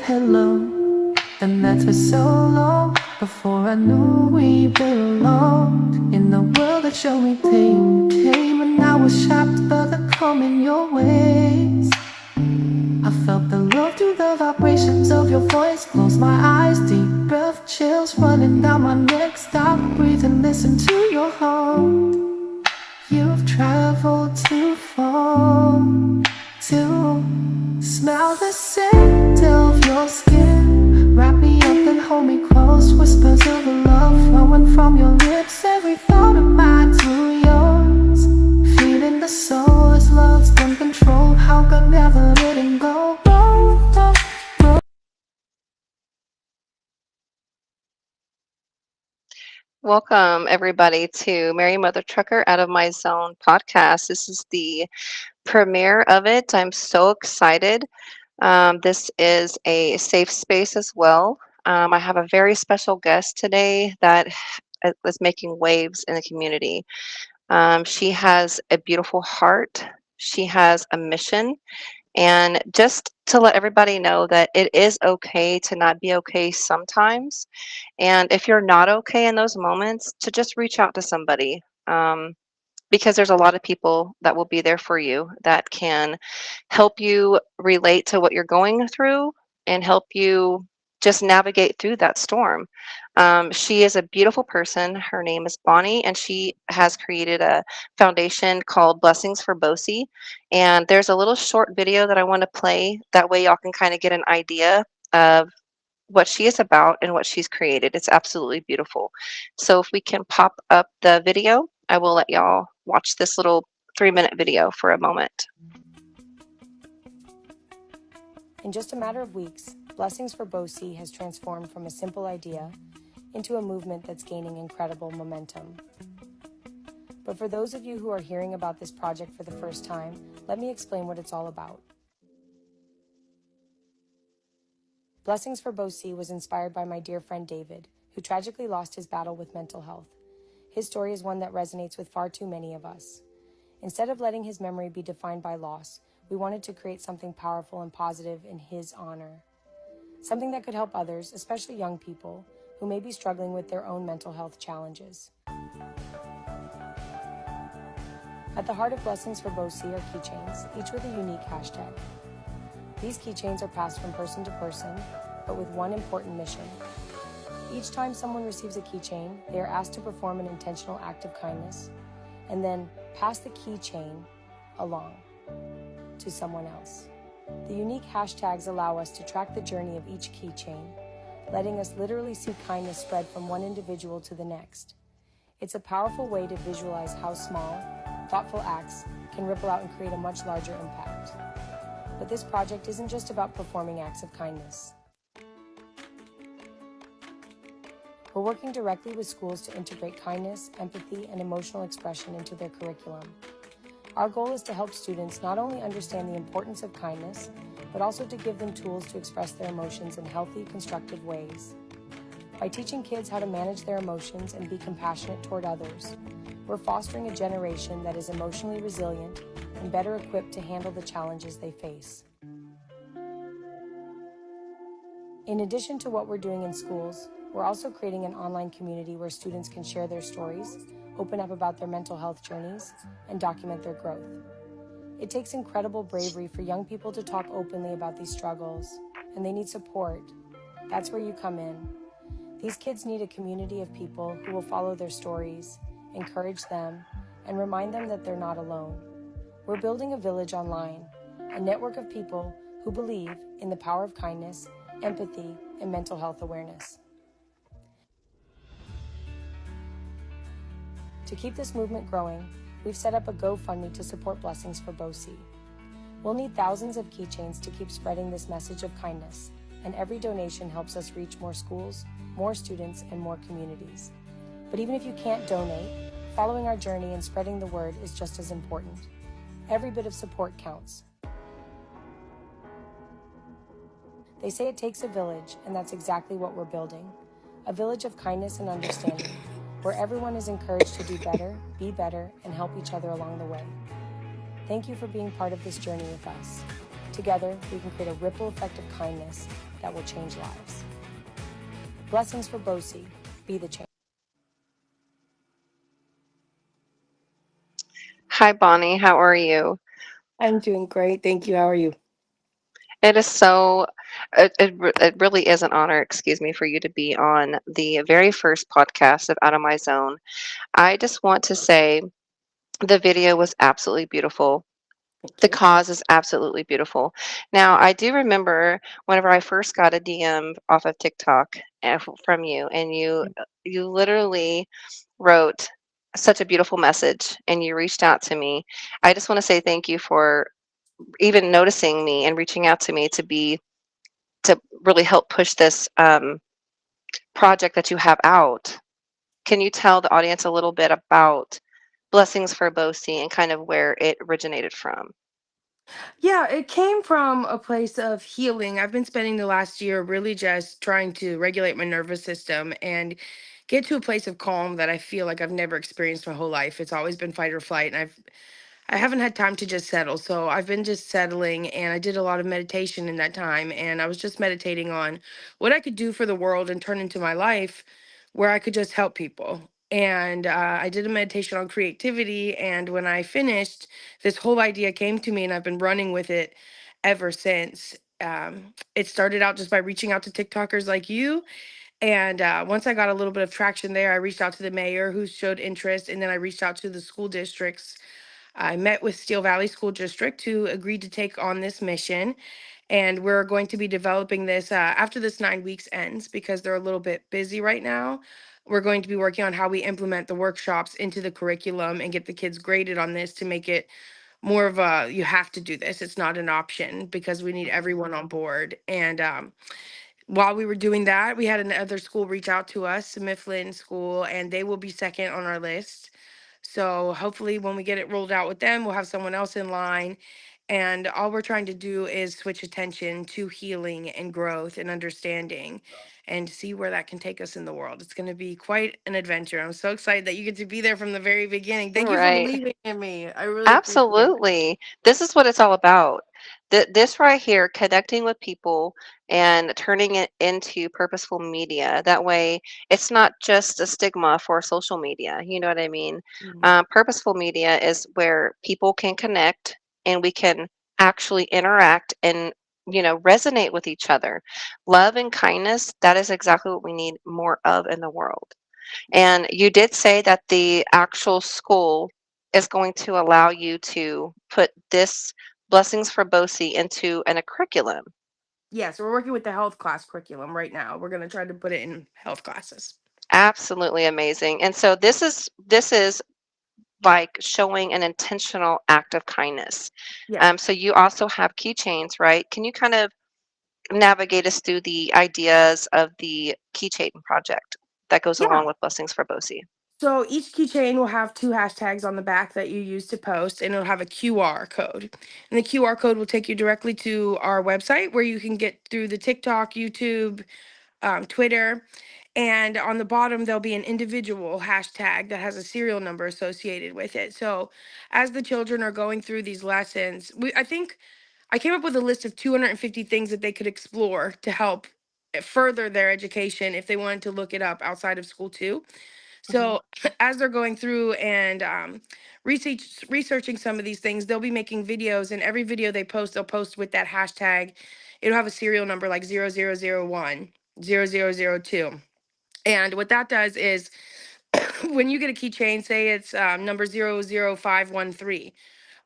hello. And that was so long before I knew we belonged. In the world that showed me pain, you came and I was shocked by the calm in your ways. I felt the love through the vibrations of your voice. Close my eyes, deep breath, chills running down my neck. Stop, breathe and listen to your heart. You've traveled too far to smell the scent of your skin. Wrap me up and hold me close. Whispers of love flowing from your lips. Every thought of mine to yours. Feeling the soul as love's uncontrolled. How could never letting go. Welcome, everybody, to Mary.MotherTrucker Out of My Zone podcast. This is the premiere of it. I'm so excited. This is a safe space as well. I have a very special guest today that is making waves in the community. She has a beautiful heart. She has a mission. And just to let everybody know that it is okay to not be okay sometimes. And if you're not okay in those moments, to just reach out to somebody, because there's a lot of people that will be there for you that can help you relate to what you're going through and help you just navigate through that storm. She is a beautiful person. Her name is Bonnie, and she has created a foundation called Blessings for Bosie. And there's a little short video that I want to play. That way, y'all can kind of get an idea of what she is about and what she's created. It's absolutely beautiful. So if we can pop up the video, I will let y'all watch this little 3-minute video for a moment. In just a matter of weeks, Blessings for Bosie has transformed from a simple idea into a movement that's gaining incredible momentum. But for those of you who are hearing about this project for the first time, let me explain what it's all about. Blessings for Bosie was inspired by my dear friend David, who tragically lost his battle with mental health. His story is one that resonates with far too many of us. Instead of letting his memory be defined by loss, we wanted to create something powerful and positive in his honor. Something that could help others, especially young people, who may be struggling with their own mental health challenges. At the heart of Blessings for Bosie are keychains, each with a unique hashtag. These keychains are passed from person to person, but with one important mission. Each time someone receives a keychain, they are asked to perform an intentional act of kindness, and then pass the keychain along to someone else. The unique hashtags allow us to track the journey of each keychain, letting us literally see kindness spread from one individual to the next. It's a powerful way to visualize how small, thoughtful acts can ripple out and create a much larger impact. But this project isn't just about performing acts of kindness. We're working directly with schools to integrate kindness, empathy, and emotional expression into their curriculum. Our goal is to help students not only understand the importance of kindness, but also to give them tools to express their emotions in healthy, constructive ways. By teaching kids how to manage their emotions and be compassionate toward others, we're fostering a generation that is emotionally resilient and better equipped to handle the challenges they face. In addition to what we're doing in schools, we're also creating an online community where students can share their stories, open up about their mental health journeys, and document their growth. It takes incredible bravery for young people to talk openly about these struggles, and they need support. That's where you come in. These kids need a community of people who will follow their stories, encourage them, and remind them that they're not alone. We're building a village online, a network of people who believe in the power of kindness, empathy, and mental health awareness. To keep this movement growing, we've set up a GoFundMe to support Blessings for Bosie. We'll need thousands of keychains to keep spreading this message of kindness, and every donation helps us reach more schools, more students, and more communities. But even if you can't donate, following our journey and spreading the word is just as important. Every bit of support counts. They say it takes a village, and that's exactly what we're building. A village of kindness and understanding, where everyone is encouraged to do better, be better, and help each other along the way. Thank you for being part of this journey with us. Together, we can create a ripple effect of kindness that will change lives. Blessings for Boise. Be the change. Hi, Bonnie. How are you? I'm doing great. Thank you. How are you? It is it really is an honor, excuse me, for you to be on the very first podcast of Out of My Zone. I just want to say the video was absolutely beautiful. Thank The you. cause is absolutely beautiful. Now, I do remember whenever I first got a DM off of TikTok from you, and you literally wrote such a beautiful message, and you reached out to me. I just want to say thank you for even noticing me and reaching out to me to really help push this project that you have out. Can you tell the audience a little bit about Blessings for Bosie and kind of where it originated from? Yeah, it came from a place of healing. I've been spending the last year really just trying to regulate my nervous system and get to a place of calm that I feel like I've never experienced my whole life. It's always been fight or flight, and I haven't had time to just settle. So I've been just settling, and I did a lot of meditation in that time, and I was just meditating on what I could do for the world and turn into my life where I could just help people. And I did a meditation on creativity, and when I finished, this whole idea came to me, and I've been running with it ever since. It started out just by reaching out to TikTokers like you, and once I got a little bit of traction there, I reached out to the mayor who showed interest, and then I reached out to the school districts. I met with Steel Valley School District who agreed to take on this mission. And we're going to be developing this after this 9 weeks ends because they're a little bit busy right now. We're going to be working on how we implement the workshops into the curriculum and get the kids graded on this to make it more of a you have to do this. It's not an option because we need everyone on board. And while we were doing that, we had another school reach out to us, Mifflin School, and they will be second on our list. So hopefully, when we get it rolled out with them, we'll have someone else in line. And all we're trying to do is switch attention to healing and growth and understanding and see where that can take us in the world. It's going to be quite an adventure. I'm so excited that you get to be there from the very beginning. Thank you for Right. believing in me. I really appreciate it. Absolutely. This is what it's all about. This right here, connecting with people and turning it into purposeful media. That way, it's not just a stigma for social media. You know what I mean? Mhm. Purposeful media is where people can connect and we can actually interact and resonate with each other. Love and kindness, that is exactly what we need more of in the world. And you did say that the actual school is going to allow you to put this Blessings for BOSI into a curriculum. Yes, we're working with the health class curriculum right now. We're going to try to put it in health classes. Absolutely amazing. And so this is like showing an intentional act of kindness. Yes. So you also have keychains, right? Can you kind of navigate us through the ideas of the keychain project that goes Yeah. along with Blessings for BOSI? So each keychain will have two hashtags on the back that you use to post, and it'll have a QR code. And the QR code will take you directly to our website where you can get through the TikTok, YouTube, Twitter. And on the bottom, there'll be an individual hashtag that has a serial number associated with it. So as the children are going through these lessons, I think I came up with a list of 250 things that they could explore to help further their education if they wanted to look it up outside of school too. Mhm. So as they're going through and researching some of these things, they'll be making videos, and every video they post, they'll post with that hashtag. It'll have a serial number like 0001, 0002. And what that does is when you get a keychain, say it's number 00513,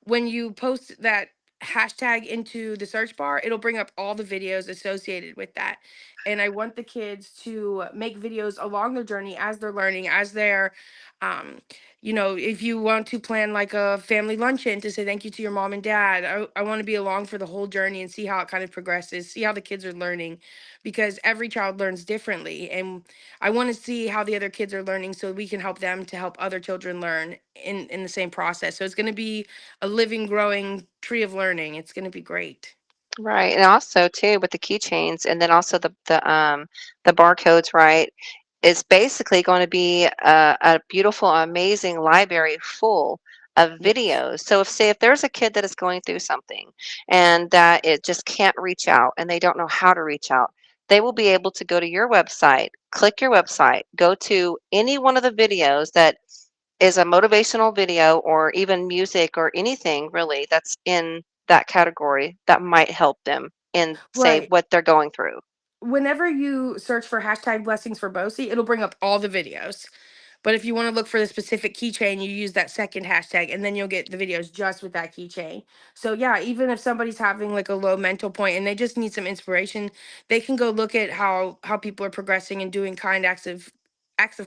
when you post that hashtag into the search bar, it'll bring up all the videos associated with that. And I want the kids to make videos along their journey as they're learning, as they're, um, if you want to plan like a family luncheon to say thank you to your mom and dad, I want to be along for the whole journey and see how it kind of progresses, see how the kids are learning, because every child learns differently. And I want to see how the other kids are learning so we can help them to help other children learn in the same process. So it's going to be a living, growing tree of learning. It's going to be great. Right, and also too with the keychains, and then also the barcodes, right? It's basically going to be a beautiful, amazing library full of Yes. videos. So if there's a kid that is going through something and that it just can't reach out and they don't know how to reach out, they will be able to go to your website, click your website, go to any one of the videos that is a motivational video or even music or anything really that's in that category that might help them in, say, Right. what they're going through. Whenever you search for hashtag blessings for Bosie, it'll bring up all the videos. But if you want to look for the specific keychain, you use that second hashtag and then you'll get the videos just with that keychain. So yeah, even if somebody's having like a low mental point and they just need some inspiration, they can go look at how people are progressing and doing kind acts of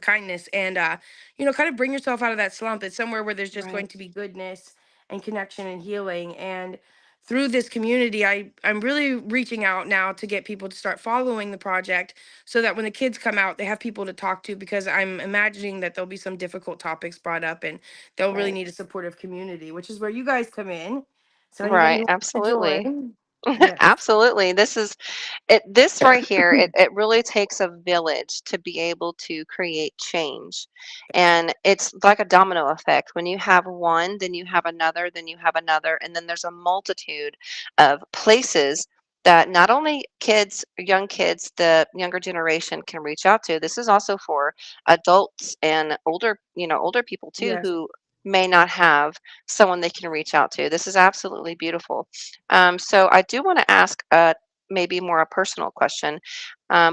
kindness and kind of bring yourself out of that slump. It's somewhere where there's just going Right. to be goodness and connection and healing. And through this community, I'm really reaching out now to get people to start following the project so that when the kids come out, they have people to talk to because I'm imagining that there'll be some difficult topics brought up and they'll really Right. need a supportive community, which is where you guys come in. So anybody Right. who wants to Absolutely. join, yes, Absolutely. This right here, it really takes a village to be able to create change. yes, And it's like a domino effect. When you have one, then you have another, then you have another, and then there's a multitude of places that not only kids, young kids, the younger generation can reach out to. This is also for adults and older, older people too, yes. who may not have someone they can reach out to. This is absolutely beautiful. So I do want to ask maybe more a personal question.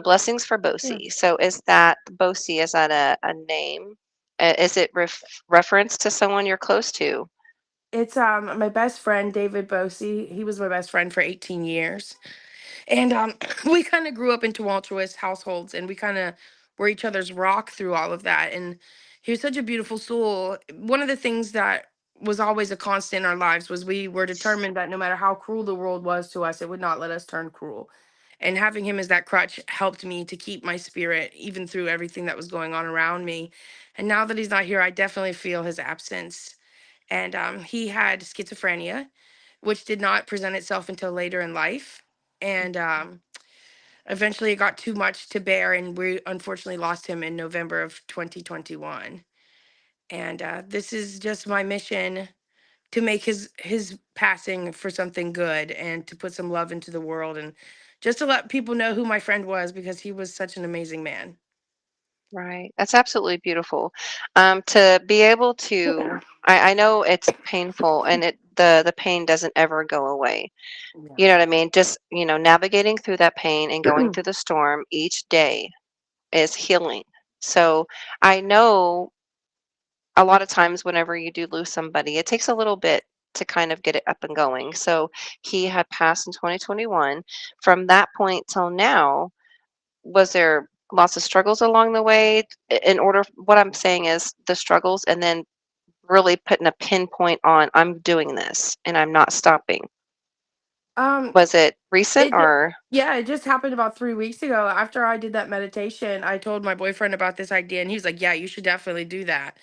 Blessings for Yeah. Bosie. So is that Bosie? Is that a name? Is it reference to someone you're close to? It's my best friend David Bosie. He was my best friend for 18 years. And we kind of grew up in tumultuous households and we kind of were each other's rock through all of that. And he was such a beautiful soul. One of the things that was always a constant in our lives was we were determined that no matter how cruel the world was to us, it would not let us turn cruel. And having him as that crutch helped me to keep my spirit even through everything that was going on around me. And now that he's not here, I definitely feel his absence. And he had schizophrenia, which did not present itself until later in life. And eventually it got too much to bear, and we unfortunately lost him in November of 2021. And this is just my mission to make his passing for something good and to put some love into the world and just to let people know who my friend was because he was such an amazing man. Right. That's absolutely beautiful. To be able to, I know it's painful, and the pain doesn't ever go away. You know Yes. what I mean? Just, navigating through that pain and going through the storm each day is healing. So I know a lot of times whenever you do lose somebody, it takes a little bit to kind of get it up and going. So he had passed in 2021. From that point till now, was there lots of struggles along the way? In order, what I'm saying is the struggles, and then really putting a pinpoint on, I'm doing this and I'm not stopping. um Was it recent It ju or? yeah, it just happened about 3 weeks ago. After I did that meditation, I told my boyfriend about this idea, and he was like, "Yeah, you should definitely do that."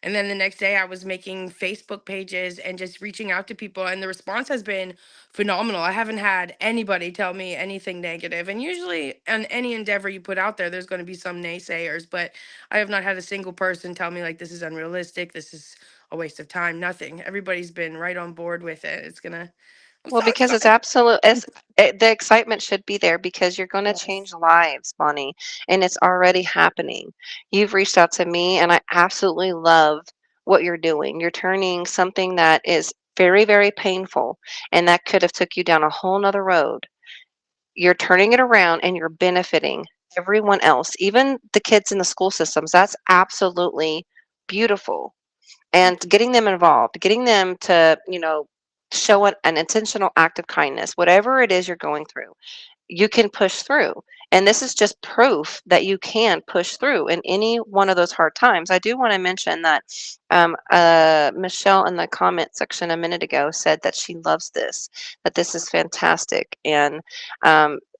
And then the next day, I was making Facebook pages and just reaching out to people, and the response has been phenomenal. I haven't had anybody tell me anything negative, and usually on any endeavor you put out there, there's gonna be some naysayers, but I have not had a single person tell me, like, "This is unrealistic, this is a waste of time," nothing. Everybody's been right on board with it. I'm Well, so because it's excited. absolute, the excitement should be there because you're going to Yes. change lives, Bonnie, and it's already happening. You've reached out to me, and I absolutely love what you're doing. You're turning something that is very, very painful, and that could have took you down a whole nother road. You're turning it around, and you're benefiting everyone else, even the kids in the school systems. That's absolutely beautiful, and Thank you. getting them involved, getting them to, show an intentional act of kindness, whatever it is you're going through, you can push through. And this is just proof that you can push through in any one of those hard times. I do want to mention that Michelle in the comment section a minute ago said that she loves this, that this is fantastic. And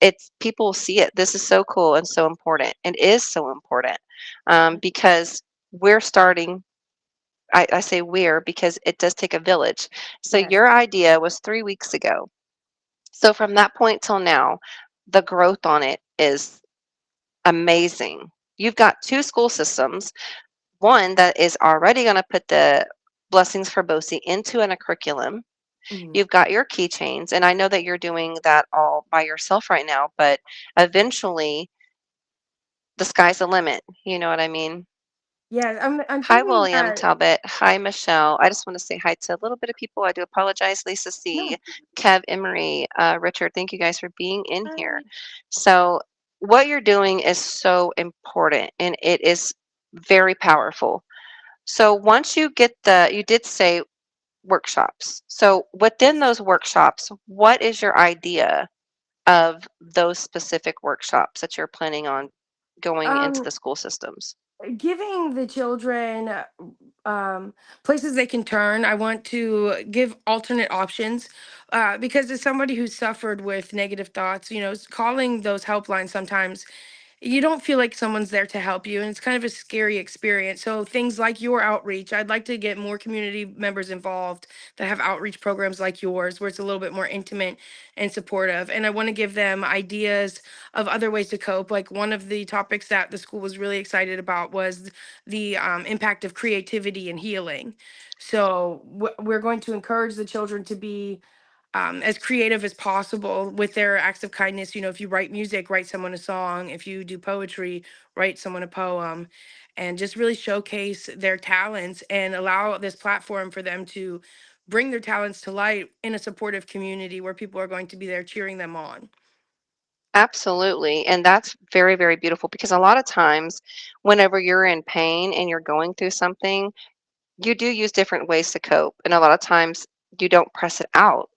it's people see it. This is so cool and so important. It is so important because we're starting. I say we're because it does take a village. So Yes. your idea was 3 weeks ago. So from that point till now, the growth on it is amazing. You've got two school systems, one that is already going to put the Blessings for BOSI into a curriculum, Mhm. you've got your keychains, and I know that you're doing that all by yourself right now, but eventually the sky's the limit. You know what I mean? Yeah, I'm Hi, thinking William that Talbot. Hi, Michelle. I just want to say hi to a little bit of people. I do apologize. Lisa C., no. Kev Emery, Richard, thank you guys for being in here. I- So, what you're doing is so important and it is very powerful. So, once you get you did say workshops. So, within Yes. those workshops, what is your idea of those specific workshops that you're planning on going into Um, the school systems? giving the children um, places they can turn. I want to give alternate options because as somebody who's suffered with negative thoughts, calling those helplines sometimes you don't feel like someone's there to help you, and it's kind of a scary experience. So things like your outreach, I'd like to get more community members involved that have outreach programs like yours where it's a little bit more intimate and supportive, and I want to give them ideas of other ways to cope. Like one of the topics that the school was really excited about was the impact of creativity and healing. So we're going to encourage the children to be as creative as possible with their acts of kindness. If you write music, write someone a song. If you do poetry, write someone a poem, and just really showcase their talents and allow this platform for them to bring their talents to light in a supportive community where people are going to be there cheering them on. Absolutely. And that's very, very beautiful because a lot of times, whenever you're in pain and you're going through something, you do use different ways to cope. And a lot of times, you don't press it out.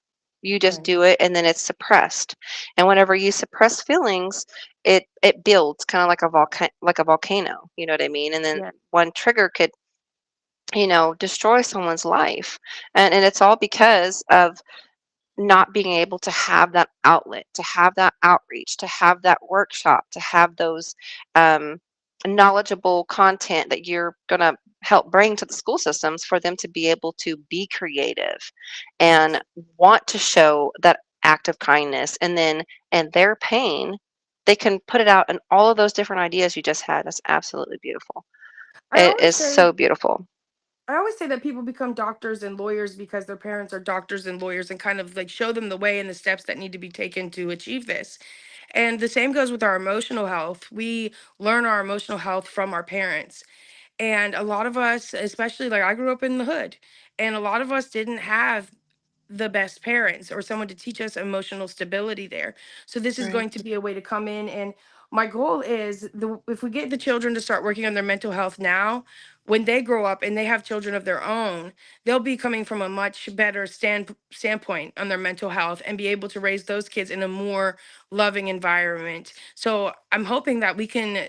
You just Right. do it and then it's suppressed. And whenever you suppress feelings, it builds kind of like a volcano, you know what I mean? And then Yeah. one trigger could, destroy someone's life. And it's all because of not being able to have that outlet, to have that outreach, to have that workshop, to have those um, knowledgeable content that you're going to help bring to the school systems for them to be able to be creative and Yes. want to show that act of kindness. And then in their pain, they can put it out in all of those different ideas you just had. That's absolutely beautiful. I It always is say so beautiful. I always say that people become doctors and lawyers because their parents are doctors and lawyers and kind of like show them the way and the steps that need to be taken to achieve this. And the same goes with our emotional health. We learn our emotional health from our parents. And a lot of us, especially like I grew up in the hood, and a lot of us didn't have the best parents or someone to teach us emotional stability there. So this is Right. going to be a way to come in, and my goal is if we get the children to start working on their mental health now, when they grow up and they have children of their own, they'll be coming from a much better standpoint on their mental health and be able to raise those kids in a more loving environment. So I'm hoping that we can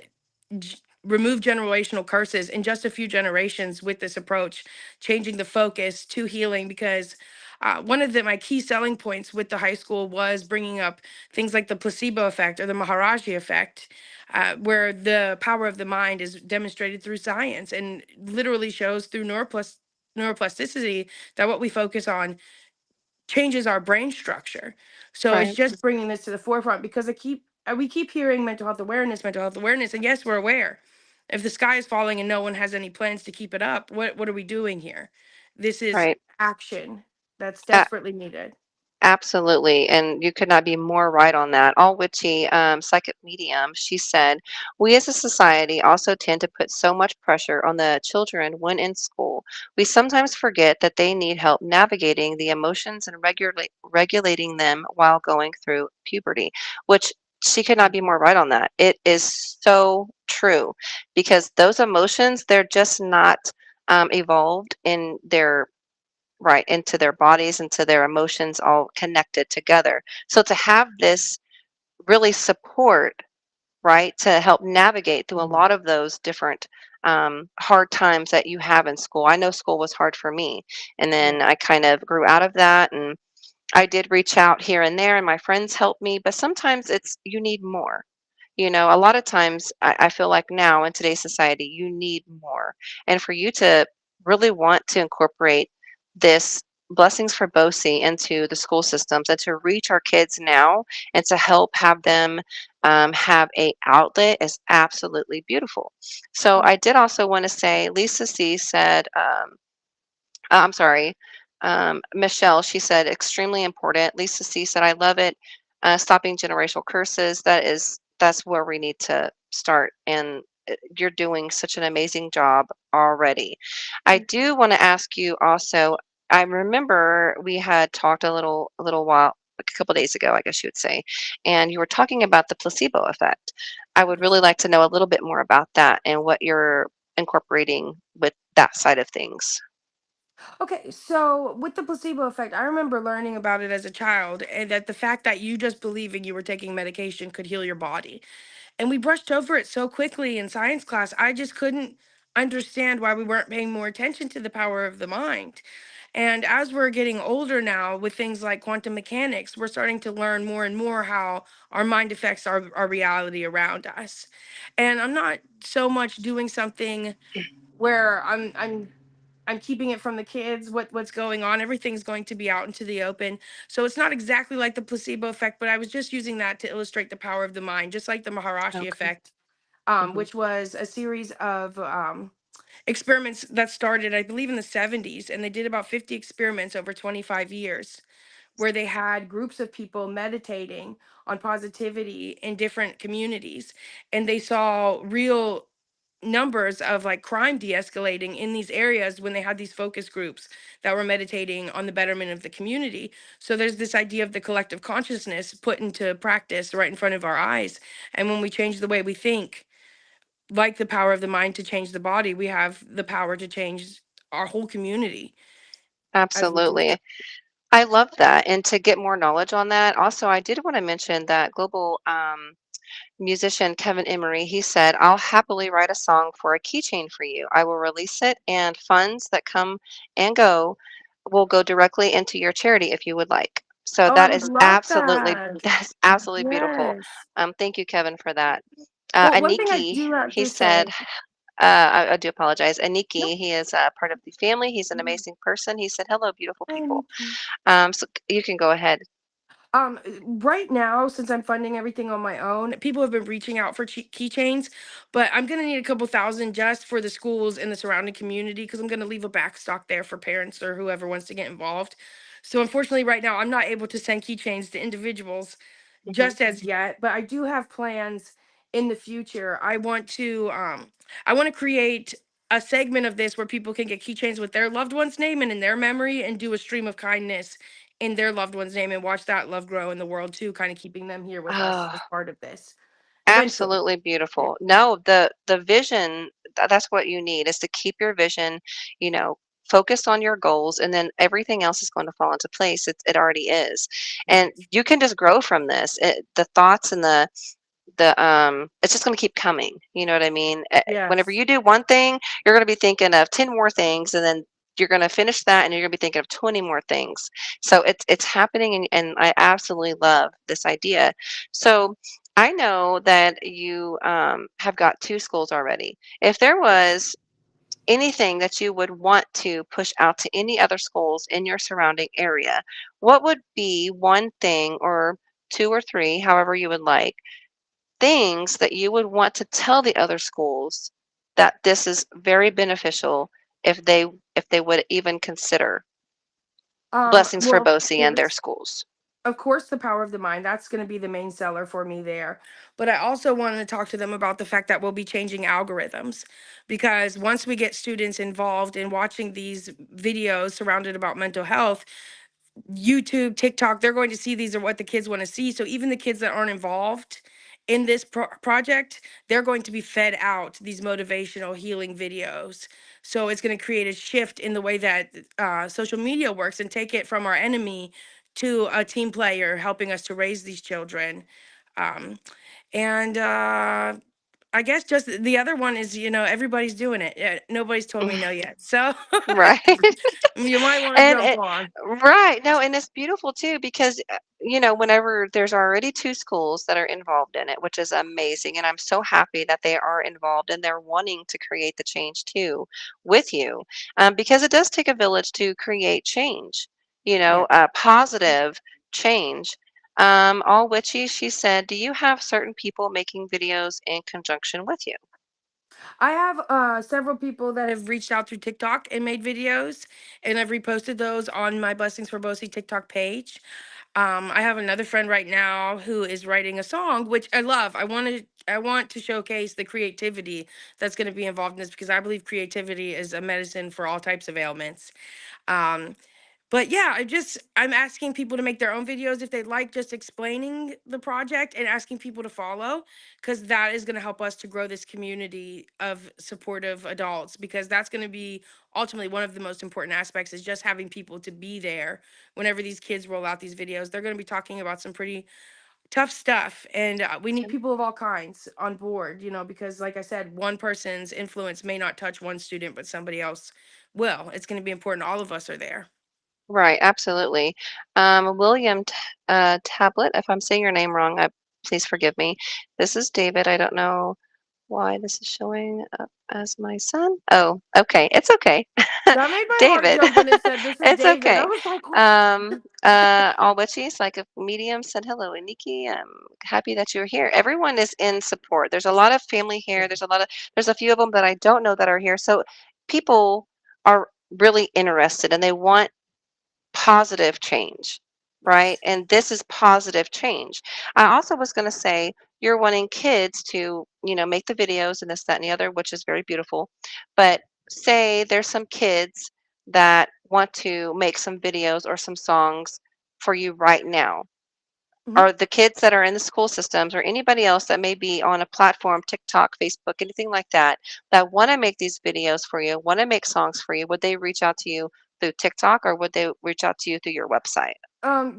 remove generational curses in just a few generations with this approach, changing the focus to healing. Because one of my key selling points with the high school was bringing up things like the placebo effect or the Maharaji effect, where the power of the mind is demonstrated through science and literally shows through neuroplasticity that what we focus on changes our brain structure. So it's Right. just bringing this to the forefront because we keep hearing mental health awareness, and yes, we're aware. If the sky is falling and no one has any plans to keep it up, what are we doing here? This is Right. action that's desperately needed. Absolutely, and you could not be more right on that. All witchy, psychic medium, she said, we as a society also tend to put so much pressure on the children when in school. We sometimes forget that they need help navigating the emotions and regulating them while going through puberty, which she could not be more right on that. It is so true because those emotions, they're just not evolved in their right into their bodies, into their emotions all connected together. So to have this really support, right, to help navigate through a Mhm. lot of those different hard times that you have in school. I know school was hard for me, and then Yes. I kind of grew out of that, and I did reach out here and there, and my friends helped me, but sometimes it's you need more. A lot of times I feel like now in today's society, you need more. And for you to really want to incorporate this blessings for BOSI into the school systems and to reach our kids now and to help have them have a outlet is absolutely beautiful. So Mm. I did also want to say, Lisa C said, I'm sorry. Michelle, she said, extremely important. Lisa C said, I love it. Stopping generational curses. That's where we need to start. And you're doing such an amazing job already. I do want to ask you also. I remember we had talked a little while, like a couple days ago, I guess you would say, and you were talking about the placebo effect. I would really like to know a little bit more about that and what you're incorporating with that side of things. Okay, so with the placebo effect, I remember learning about it as a child, and that the fact that you just believing you were taking medication could heal your body. And we brushed over it so quickly in science class. I just couldn't understand why we weren't paying more attention to the power of the mind. And as we're getting older now with things like quantum mechanics, we're starting to learn more and more how our mind affects our reality around us. And I'm not so much doing something where I'm keeping it from the kids what's going on. Everything's going to be out into the open. So it's not exactly like the placebo effect, but I was just using that to illustrate the power of the mind, just like the Maharashi Okay. effect, Hmm. which was a series of experiments that started, I believe, in the 70s, and they did about 50 experiments over 25 years, where they had groups of people meditating on positivity in different communities, and they saw real numbers of like crime de-escalating in these areas when they had these focus groups that were meditating on the betterment of the community. So there's this idea of the collective consciousness put into practice right in front of our eyes, and when we change the way we think, like the power of the mind to change the body, we have the power to change our whole community as we do Absolutely. that. I love that. And to get more knowledge on that, also, I did want to mention that global musician Kevin Emery, he said, I'll happily write a song for a keychain for you. I will release it, and funds that come and go will go directly into your charity if you would like. So Oh, I would love that. that's absolutely beautiful. Yes. Thank you, Kevin, for that. Well, one thing I Aniki, do have he to said, say, I do apologize. nope. Aniki, he is part of the family. He's an amazing person. He said, hello, beautiful Hi, people. Nikki. So you can go ahead. Right now, since I'm funding everything on my own, people have been reaching out for keychains, but I'm gonna need a couple thousand just for the schools and the surrounding community because I'm gonna leave a back stock there for parents or whoever wants to get involved. So unfortunately, right now, I'm not able to send keychains to individuals Hmm. just as yet, but I do have plans in the future. I want to create a segment of this where people can get keychains with their loved one's name and in their memory and do a stream of kindness in their loved one's name and watch that love grow in the world too, kind of keeping them here with us Oh, as part of this eventually. absolutely Yeah. beautiful. No, the vision, that's what you need is to keep your vision, you know, focus on your goals, and then everything else is going to fall into place. It already is. And Yes. you can just grow from this. The thoughts and the it's just going to keep coming, you know what I mean? Whenever Yes. you do one thing, you're going to be thinking of 10 more things, and then you're going to finish that and you're going to be thinking of 20 more things. So it's happening, and I absolutely love this idea. So I know that you have got two schools already. If there Yes. was anything that you would want to push out to any other schools in your surrounding area, what would be one thing, or two or three, however you would like, things that you would want to tell the other schools that this is very beneficial if they would even consider blessings for Well, BOSI and their schools? of course, the power of the mind, that's going to be the main seller for me there. But I also wanted to talk to them about the fact that we'll be changing algorithms, because once we get students involved in watching these videos surrounded about mental health, YouTube, TikTok, they're going to see these are what the kids want to see. So even the kids that aren't involved in this project, they're going to be fed out these motivational healing videos. So it's going to create a shift in the way that social media works and take it from our enemy to a team player helping us to raise these children. Um, and I guess just the other one is, everybody's doing it. Nobody's told me no yet. So Right. you might want to And jump on. right. No, and it's beautiful too because whenever there's already two schools that are involved in it, which is amazing, and I'm so happy that they are involved and they're wanting to create the change too with you, because it does take a village to create change, Yeah. positive change. All witchy, she said, do you have certain people making videos in conjunction with you? I have several people that have reached out through TikTok and made videos, and I've reposted those on my Blessings for Bosie TikTok page. I have another friend right now who is writing a song, which I love. I want to showcase the creativity that's going to be involved in this because I believe creativity is a medicine for all types of ailments. Um, but yeah, I'm asking people to make their own videos if they'd like, just explaining the project and asking people to follow, because that is going to help us to grow this community of supportive adults, because that's going to be ultimately one of the most important aspects, is just having people to be there whenever these kids roll out these videos. They're going to be talking about some pretty tough stuff, and we need people of all kinds on board, because like I said, one person's influence may not touch one student, but somebody else will. It's going to be important all of us are there. Right, absolutely. William Tablet, if I'm saying your name wrong, please forgive me. This is David. I don't know why this is showing up as my son. Oh, okay. It's okay. That made my heart David, jump when it said, "This is it's David." I okay. was like, "What?" All witchies, like a medium said hello. And Nikki, I'm happy that you're here. Everyone is in support. There's a lot of family here. There's a few of them that I don't know that are here. So people are really interested and they want positive change, right? Yes. And this is positive change. I also was going to say you're wanting kids to, make the videos and this, that, and the other, which is very beautiful. But say there's some kids that want to make some videos or some songs for you right now. Mhm. Or the kids that are in the school systems or anybody else that may be on a platform, TikTok, Facebook, anything like that want to make these videos for you, want to make songs for you, would they reach out to you through TikTok or would they reach out to you through your website?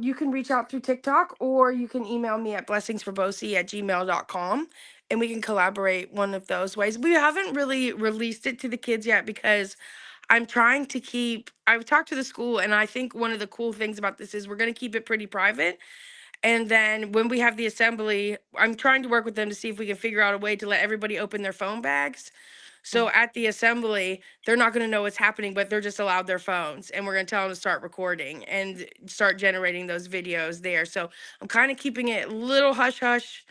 You can reach out through TikTok, or you can email me at blessingsforbosie@gmail.com, and we can collaborate one of those ways. We haven't really released it to the kids yet because I'm trying to keep. I've talked to the school, and I think one of the cool things about this is we're going to keep it pretty private. And then when we have the assembly, I'm trying to work with them to see if we can figure out a way to let everybody open their phone bags. So Mhm. at the assembly, they're not going to know what's happening, but they're just allowed their phones. And we're going to tell them to start recording and start generating those videos there. So I'm kind of keeping it a little hush hush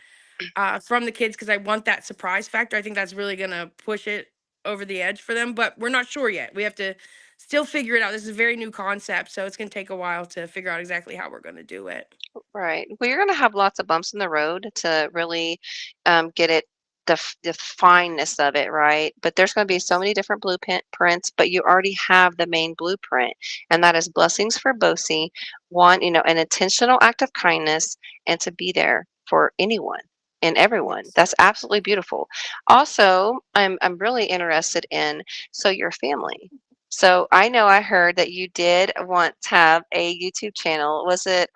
from the kids because I want that surprise factor. I think that's really going to push it over the edge for them, but we're not sure yet. We have to still figure it out. This is a very new concept, so it's going to take a while to figure out exactly how we're going to do it. Right. Well, you're going to have lots of bumps in the road to really get it the fineness of it, right? But there's going to be so Yes. many different blueprints, but you already have the main blueprint, and that is blessings for Bosie. One, an intentional act of kindness, and to be there for anyone and everyone. Yes. That's absolutely beautiful. Also, I'm really interested in your family. So I know I heard that you did want to have a YouTube channel. Was it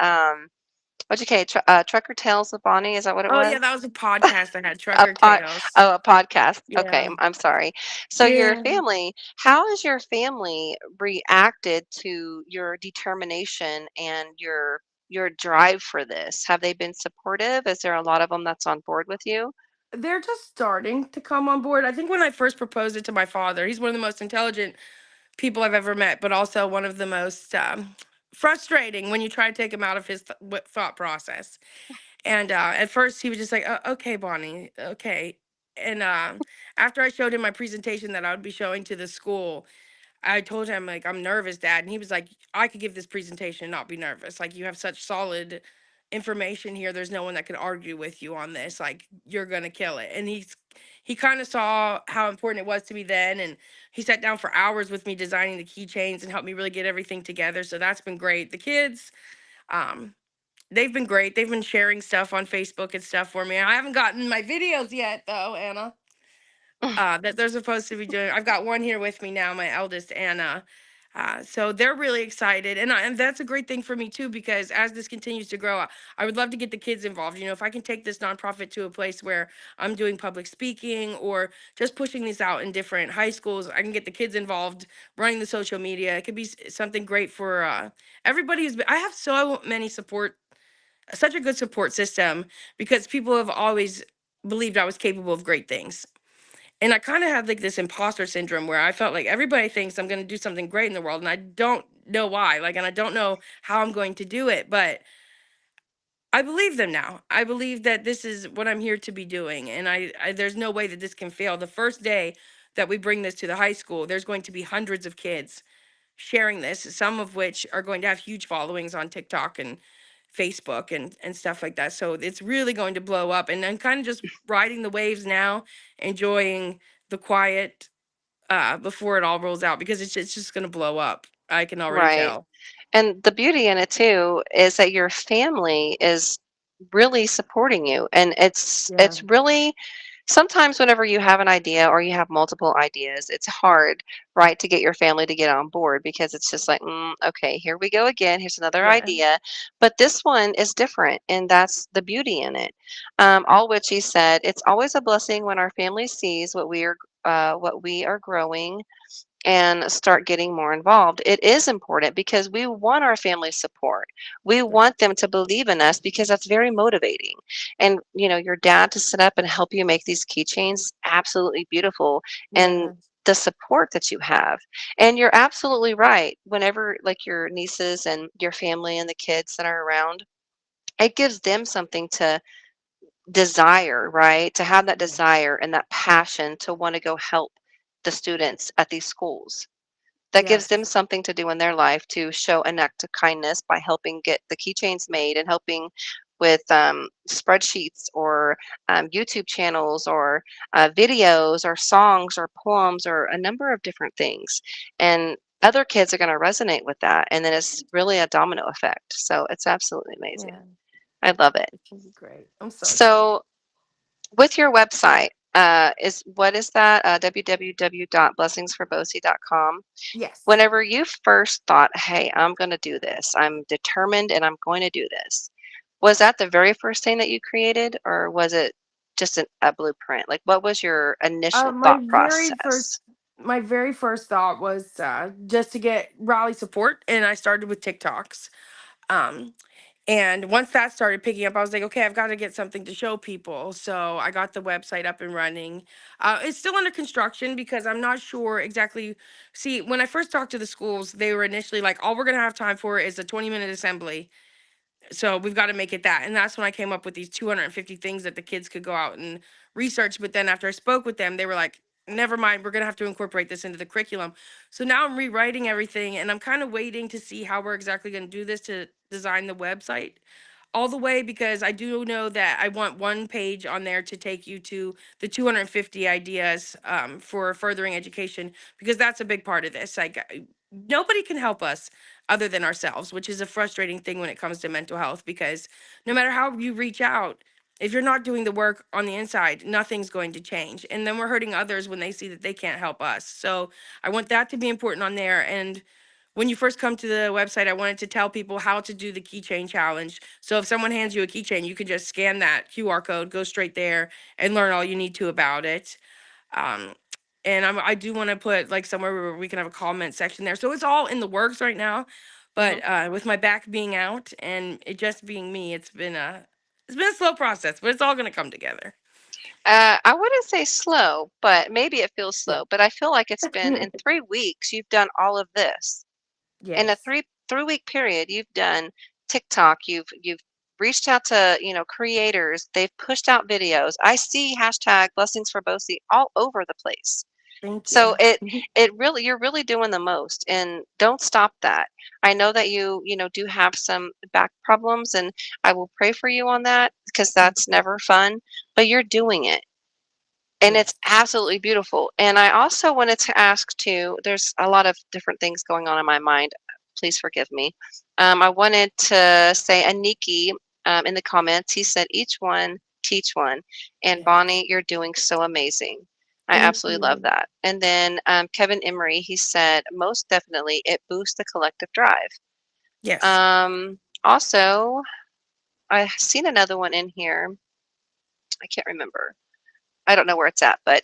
what'd you say? Trucker Tales with Bonnie? Is that what it Oh was? yeah, that was a podcast I had, A Trucker pod, Tales. oh, a podcast. Okay, Yeah. I'm sorry. So your Yeah. family, how has your family reacted to your determination and your drive for this? Have they been supportive? Is there a lot of them that's on board with you? They're just starting to come on board. I think when I first proposed it to my father, he's one of the most intelligent people I've ever met, but also one of the most frustrating when you try to take him out of his thought process. And at first, he was just like, "Okay, Bonnie, okay." And after I showed him my presentation that I would be showing to the school, I told him, like, "I'm nervous, Dad." And he was like, "I could give this presentation and not be nervous. Like, you have such solid information here. There's no one that could argue with you on this. Like, you're gonna kill it." And he kind of saw how important it was to me then, and he sat down for hours with me designing the keychains and helped me really get everything together. So that's been great. The kids, um, they've been great. They've been sharing stuff on Facebook and stuff for me. I haven't gotten my videos yet, though, Anna, that they're supposed to be doing. I've got one here with me now, my eldest Anna. So they're really excited, and that's a great thing for me too, because as this continues to grow, I would love to get the kids involved. If I can take this nonprofit to a place where I'm doing public speaking or just pushing this out in different high schools, I can get the kids involved, running the social media. It could be something great for everybody. I have so many support, such a good support system, because people have always believed I was capable of great things. And I kind of had like this imposter syndrome where I felt like everybody thinks I'm going to do something great in the world, and I don't know why. Like, and I don't know how I'm going to do it. But I believe them now. I believe that this is what I'm here to be doing, and there's no way that this can fail. The first day that we bring this to the high school, there's going to be hundreds of kids sharing this, some of which are going to have huge followings on TikTok and Facebook and stuff like that. So it's really going to blow up, and I'm kind of just riding the waves now, enjoying the quiet before it all rolls out, because it's just going to blow up. I can already Right. tell. And the beauty in it too is that your family is really supporting you. And Yeah. it's really sometimes whenever you have an idea or you have multiple ideas, it's hard, right, to get your family to get on board because it's just like, okay, here we go again. Here's another Yeah. idea. But this one is different, and that's the beauty in it. All which he said, it's always a blessing when our family sees what we are growing and start getting more involved. It is important because we want our family's support. We Yeah. want them to believe in us because that's very motivating. And your dad to sit up and help you make these keychains, absolutely beautiful. And Yeah. the support that you have. And you're absolutely right. Whenever like your nieces and your family and the kids that are around, it gives them something to desire, right? To have that Yeah. desire and that passion to want to go help the students at these schools. That gives them Yes. something to do in their life to show an act of kindness by helping get the keychains made and helping with spreadsheets or YouTube channels or videos or songs or poems or a number of different things. And other kids are going to resonate with that. And then it's really a domino effect. So it's absolutely amazing. Yeah. I love it. It's gonna be great. I'm so excited. So with your website, what is that? www.blessingsforbosie.com. Yes. Whenever you first thought, "Hey, I'm gonna do this. I'm determined and I'm going to do this." Was that the very first thing that you created, or was it just a blueprint? Like, what was your initial My thought very process? first my very first thought was just to get rally support, and I started with TikToks. Um, and once that started picking up, I was like, okay, I've got to get something to show people. So I got the website up and running. It's still under construction because I'm not sure exactly. See, when I first talked to the schools, they were initially like, all we're going to have time for is a 20-minute assembly, so we've got to make it that. And that's when I came up with these 250 things that the kids could go out and research. But then after I spoke with them, they were like, never mind, we're going to have to incorporate this into the curriculum. So now I'm rewriting everything, and I'm kind of waiting to see how we're exactly going to do this to design the website all the way, because I do know that I want one page on there to take you to the 250 ideas for furthering education, because that's a big part of this. Like, nobody can help us other than ourselves, which is a frustrating thing when it comes to mental health, because no matter how you reach out, if you're not doing the work on the inside, nothing's going to change. And then we're hurting others when they see that they can't help us. So I want that to be important on there. And when you first come to the website, I wanted to tell people how to do the keychain challenge. So if someone hands you a keychain, you can just scan that QR code, go straight there, and learn all you need to about it. Um, and I do want to put like somewhere where we can have a comment section there. So it's all in the works right now. Mhm. But with my back being out and it just being me, it's been a slow process, but it's all gonna come together. I wouldn't say slow, but maybe it feels Yeah. slow. But I feel like it's been in 3 weeks, you've done all of this. In a Yes. three week period, you've done TikTok, you've reached out to, creators, they've pushed out videos. I see hashtag blessings for Bosie all over the place. Thank So you. it really you're really doing the most, and don't stop that. I know that you do have some back problems, and I will pray for you on that because that's never fun, but you're doing it. And it's Yes. absolutely beautiful. And I also wanted to ask too, there's a lot of different things going on in my mind. Please forgive me. I wanted to say Aniki in the comments, he said, each one, teach one. And Yes. Bonnie, you're doing so amazing. I Thank absolutely love you. that. And then Kevin Emery, he said, most definitely, it boosts the collective drive. Yes. Also, I've seen another one in here. I can't remember. I don't know where it's at, but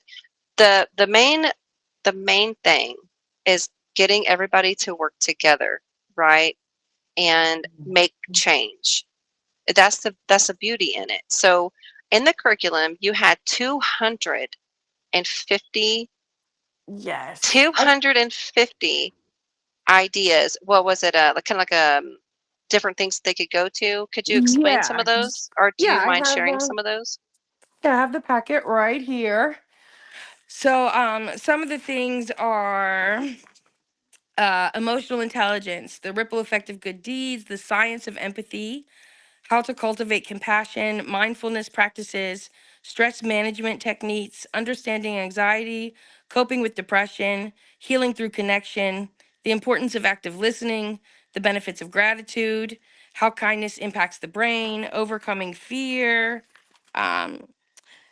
the main thing is getting everybody to work together, right? And make change. That's the beauty in it. So in the curriculum, you had 250 Yes. 250 ideas. What was it? Like kind of like a different things they could go to. Could you explain some of Yeah. those, or do Yeah, you I mind have sharing some of those? yeah, I have the packet right here. So some of the things are emotional intelligence, the ripple effect of good deeds, the science of empathy, how to cultivate compassion, mindfulness practices, stress management techniques, understanding anxiety, coping with depression, healing through connection, the importance of active listening, the benefits of gratitude, how kindness impacts the brain, overcoming fear, um,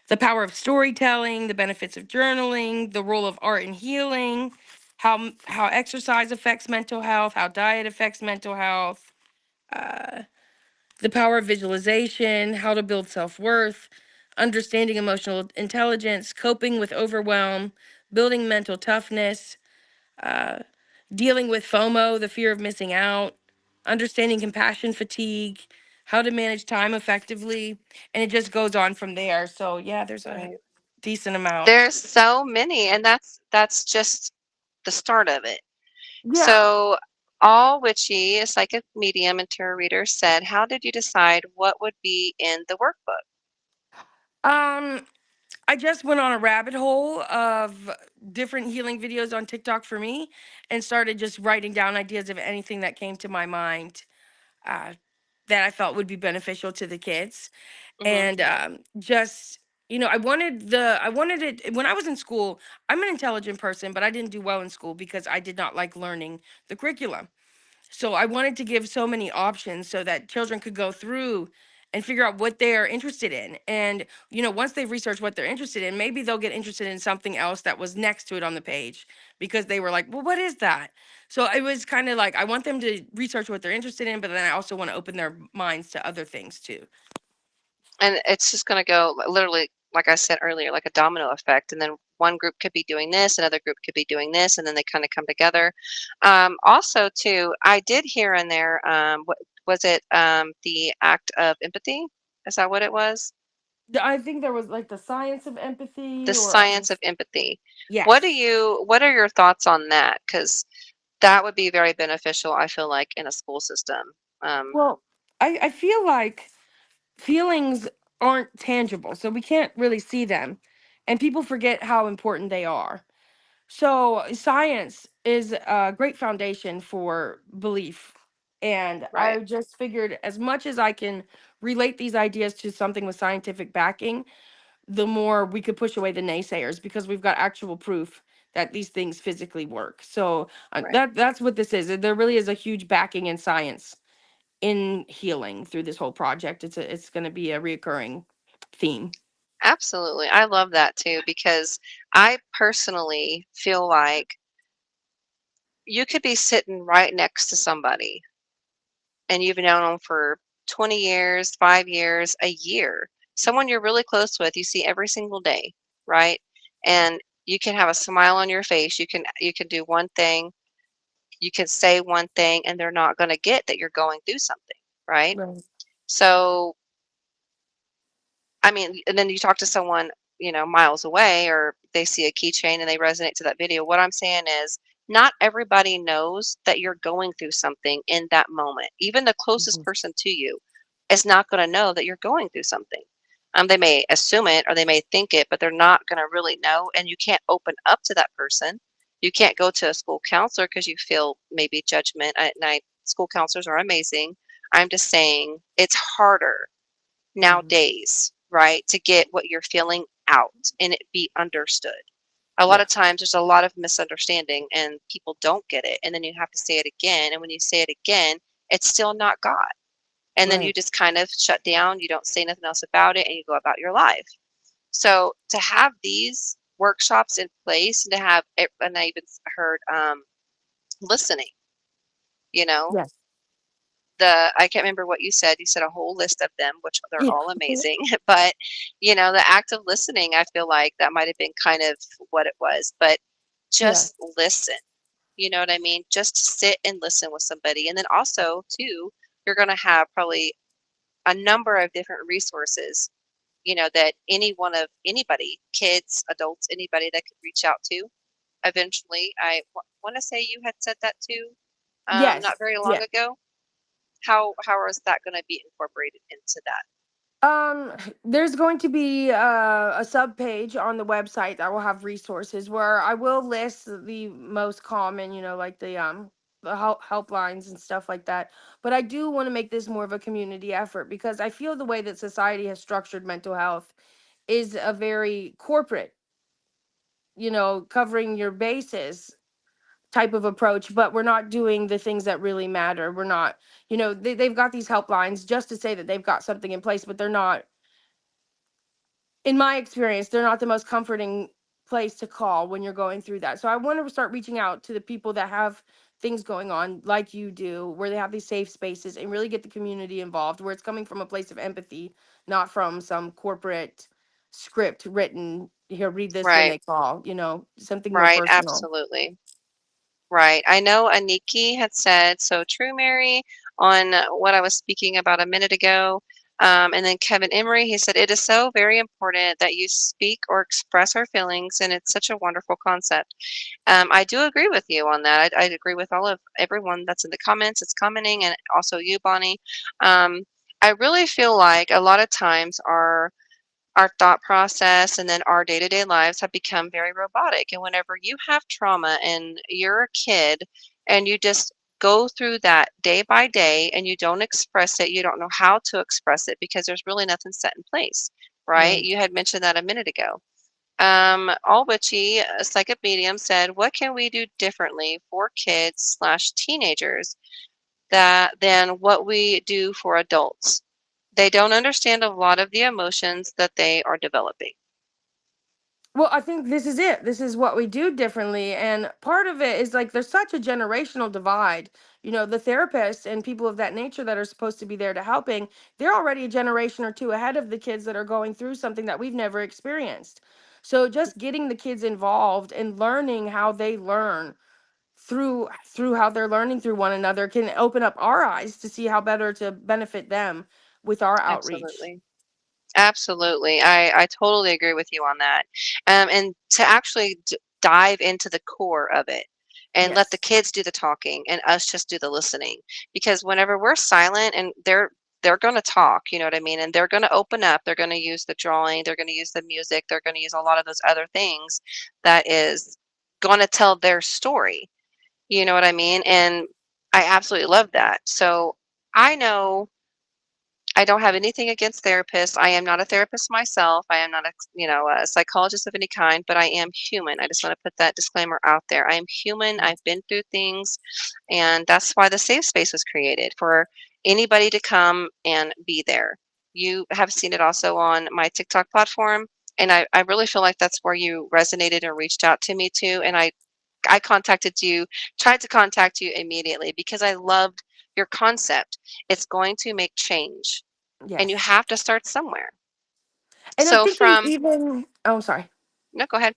the power of storytelling, the benefits of journaling, the role of art in healing, how exercise affects mental health, how diet affects mental health, the power of visualization, how to build self-worth, understanding emotional intelligence, coping with overwhelm, building mental toughness, dealing with FOMO, the fear of missing out, understanding compassion fatigue, how to manage time effectively, and it just goes on from there. So yeah, there's a Right. decent amount. There's so many, and that's just the start of it. Yeah. So, all witchy, a psychic medium and tarot reader, said, "How did you decide what would be in the workbook?" Um, I just went on a rabbit hole of different healing videos on TikTok for me and started just writing down ideas of anything that came to my mind uh, that I felt would be beneficial to the kids. Hmm. And just, I wanted it when I was in school. I'm an intelligent person, but I didn't do well in school because I did not like learning the curriculum. So I wanted to give so many options so that children could go through and figure out what they're interested in. And, once they've researched what they're interested in, maybe they'll get interested in something else that was next to it on the page because they were like, well, what is that? So it was kind of like, I want them to research what they're interested in, but then I also want to open their minds to other things too. And it's just going to go literally, like I said earlier, like a domino effect. And then one group could be doing this, another group could be doing this, and then they kind of come together. Also, too, I did hear in there, what was it? The act of empathy. Is that what it was? I think there was like the science of The empathy or science of empathy. yes. What are your thoughts on that? Because that would be very beneficial, I feel like, in a school system. Um, Well, I feel like feelings aren't tangible, so we can't really see them. And people forget how important they are. So, science is a great foundation for belief. And right. I just figured as much as I can relate these ideas to something with scientific backing, the more we could push away the naysayers because we've got actual proof that these things physically work. So, Right. that's what this is. There really is a huge backing in science in healing through this whole project. It's going to be a reoccurring theme. Absolutely. I love that too because I personally feel like you could be sitting right next to somebody and you've known them for 20 years, 5 years, a year. Someone you're really close with, you see every single day, right? And you can have a smile on your face. You can do one thing, you can say one thing, and they're not going to get that you're going through something, right? Right. So I mean, and then you talk to someone, miles away, or they see a keychain and they resonate to that video. What I'm saying is, not everybody knows that you're going through something in that moment. Even the closest Mhm. person to you is not going to know that you're going through something. They may assume it or they may think it, but they're not going to really know. And you can't open up to that person. You can't go to a school counselor because you feel maybe judgment. School counselors are amazing. I'm just saying it's harder Mhm. nowadays, right, to get what you're feeling out and it be understood. A lot of Yes. times there's a lot of misunderstanding and people don't get it. And then you have to say it again. And when you say it again, it's still not God. And then you Right. just kind of shut down. You don't say nothing else about it and you go about your life. So to have these workshops in place and to have it, and I even heard listening, you know, Yes. I can't remember what you said. You said a whole list of them, which they're Yeah. all amazing. But, the act of listening, I feel like that might have been kind of what it was. But Yes. just listen. You know what I mean? Just sit and listen with somebody. And then also, too, you're going to have probably a number of different resources, that any one of anybody, kids, adults, anybody that could reach out to. Eventually, I want to say you had said that too, not Yes. very long Yeah. ago. How is that going to be incorporated into that? Um, there's going to be a sub page on the website that will have resources where I will list the most common, like the helplines and stuff like that. But I do want to make this more of a community effort because I feel the way that society has structured mental health is a very corporate, covering your bases type of approach, but we're not doing the things that really matter. We're not, they've got these helplines just to say that they've got something in place, but they're not, in my experience, they're not the most comforting place to call when you're going through that. So I want to start reaching out to the people that have things going on like you do, where they have these safe spaces and really get the community involved, where it's coming from a place of empathy, not from some corporate script written, here, read this when Right, they call, something more right, personal. absolutely. Right. I know Aniki had said so true, Mary, on what I was speaking about a minute ago. And then Kevin Emery, he said, it is so very important that you speak or express our feelings, and it's such a wonderful concept. I do agree with you on that. I agree with all of everyone that's in the comments, it's commenting, and also you, Bonnie. Um, I really feel like a lot of times our thought process and then our day-to-day lives have become very robotic. And whenever you have trauma and you're a kid and you just go through that day by day and you don't express it, you don't know how to express it because there's really nothing set in place, right? Right. You had mentioned that a minute ago. All Witchy, a psychic medium, said, what can we do differently for kids slash teenagers that than what we do for adults? They don't understand a lot of the emotions that they are developing. Well, I think this is it. This is what we do differently. And part of it is like there's such a generational divide. The therapists and people of that nature that are supposed to be there to helping, they're already a generation or two ahead of the kids that are going through something that we've never experienced. So just getting the kids involved and learning how they learn through how they're learning through one another can open up our eyes to see how better to benefit them with our outreach. Absolutely. Absolutely. I totally agree with you on that. And to actually dive into the core of it and let the Yes. kids do the talking and us just do the listening. Because whenever we're silent and they're going to talk, you know what I mean? And they're going to open up, they're going to use the drawing, they're going to use the music, they're going to use a lot of those other things that is going to tell their story. You know what I mean? And I absolutely love that. So I know I don't have anything against therapists. I am not a therapist myself. I am not a psychologist of any kind, but I am human. I just want to put that disclaimer out there. I am human. I've been through things, and that's why the safe space was created for anybody to come and be there. You have seen it also on my TikTok platform, and I really feel like that's where you resonated and reached out to me too. And I contacted you, tried to contact you immediately because I loved your concept. It's going to make change and you Yes. have to start somewhere. And I'm So thinking from even, oh, I'm sorry. no, go ahead.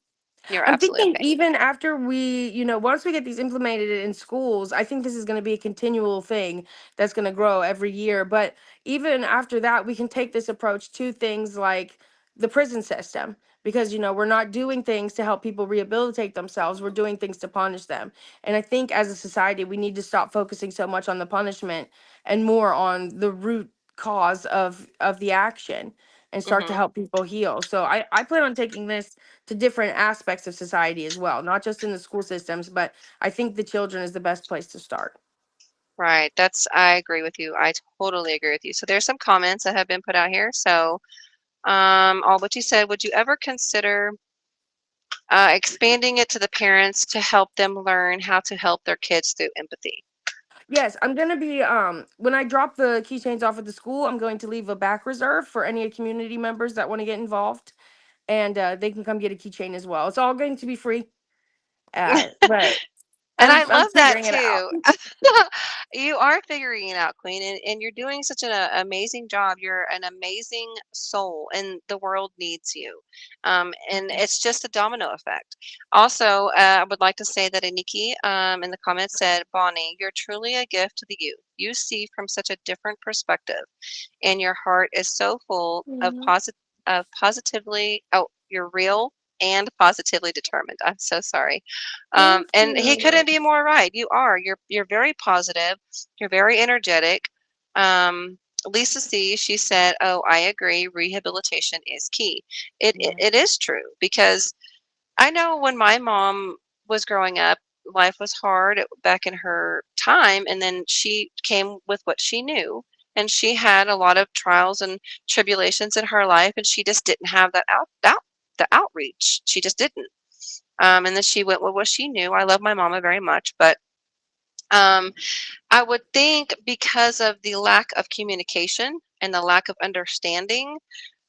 You're I'm absolutely thinking okay. even after we, once we get these implemented in schools, I think this is going to be a continual thing that's going to grow every year. But even after that, we can take this approach to things like the prison system because, we're not doing things to help people rehabilitate themselves. We're doing things to punish them. And I think as a society, we need to stop focusing so much on the punishment and more on the root cause of the action and start to Hmm. help people heal. So I plan on taking this to different aspects of society as well, not just in the school systems, but I think the children is the best place to start. Right. I agree with you. I totally agree with you. So there's some comments that have been put out here. So all what you said, would you ever consider expanding it to the parents to help them learn how to help their kids through empathy? Yes, I'm gonna be when I drop the keychains off at the school, I'm going to leave a back reserve for any community members that want to get involved, and they can come get a keychain as well. It's all going to be free, but And I I'm love that figuring it out. too. You are figuring it out, Queen, and you're doing such an amazing job. You're an amazing soul, and the world needs you. And it's just a domino effect. Also, I would like to say that Aniki in the comments said, Bonnie, you're truly a gift to the youth. You see from such a different perspective, and your heart is so full of Mhm. positively. Oh, you're real and positively determined. I'm so sorry. Thank And he you. couldn't be more right. You are. You're very positive. You're very energetic. Um, Lisa C, she said, "Oh, I agree. Rehabilitation is key." Yeah. It is true because I know when my mom was growing up, life was hard back in her time, and then she came with what she knew, and she had a lot of trials and tribulations in her life, and she just didn't have that the outreach. She just didn't. And then she went with what she knew. I love my mama very much, but um, I would think because of the lack of communication and the lack of understanding,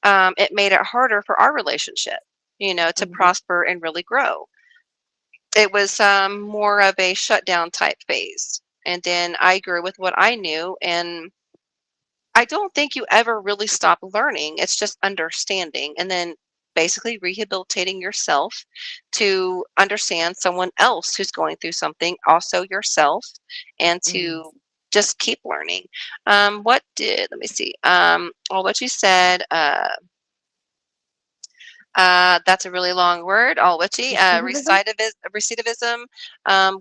it made it harder for our relationship, to Mhm. prosper and really grow. It was more of a shutdown type phase. And then I grew with what I knew. And I don't think you ever really stop learning. It's just understanding. And then basically rehabilitating yourself to understand someone else who's going through something, also yourself, and Mhm. to just keep learning. Let me see. Well, what you said, that's a really long word, all witchy. Recidivism? Recidivism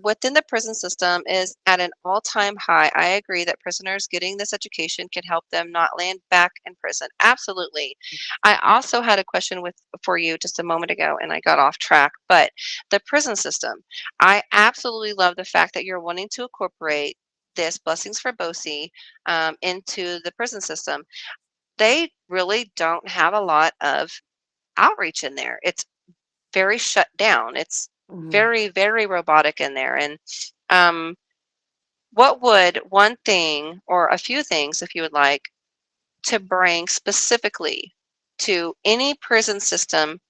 within the prison system is at an all-time high. I agree that prisoners getting this education can help them not land back in prison. Absolutely. I also had a question for you just a moment ago, and I got off track. But the prison system, I absolutely love the fact that you're wanting to incorporate this blessings for Bosie into the prison system. They really don't have a lot of outreach in there. It's very shut down. It's Mhm. very, very robotic in there. And um, what would one thing or a few things, if you would like, to bring specifically to any prison system,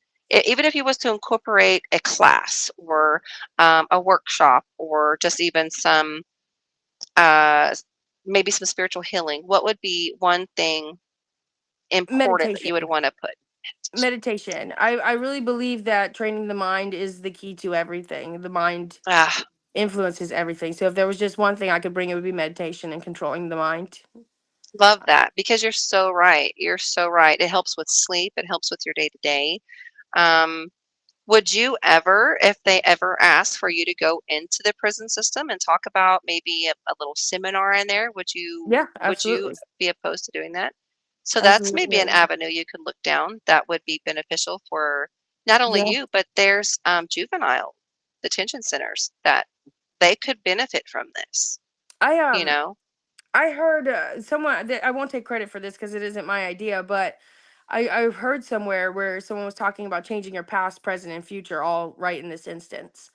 even if you was to incorporate a class or a workshop or just even some uh, maybe some spiritual healing, what would be one thing important that you would Meditation. want to put? Meditation. I really believe that training the mind is the key to everything. The mind Ah, influences everything. So if there was just one thing I could bring, it would be meditation and controlling the mind. love that because you're so right. You're so right. It helps with sleep. It helps with your day to day. Um, would you ever, if they ever ask for you to go into the prison system and talk about maybe a little seminar in there, Yeah, would you absolutely. be opposed to doing that? So that's maybe an Absolutely. avenue you could look down that would be beneficial for not only Yeah. you, but there's juvenile detention centers that they could benefit from this, I you um know? I heard someone that I won't take credit for this because it isn't my idea, but I've heard somewhere where someone was talking about changing your past, present, and future all right in this instance.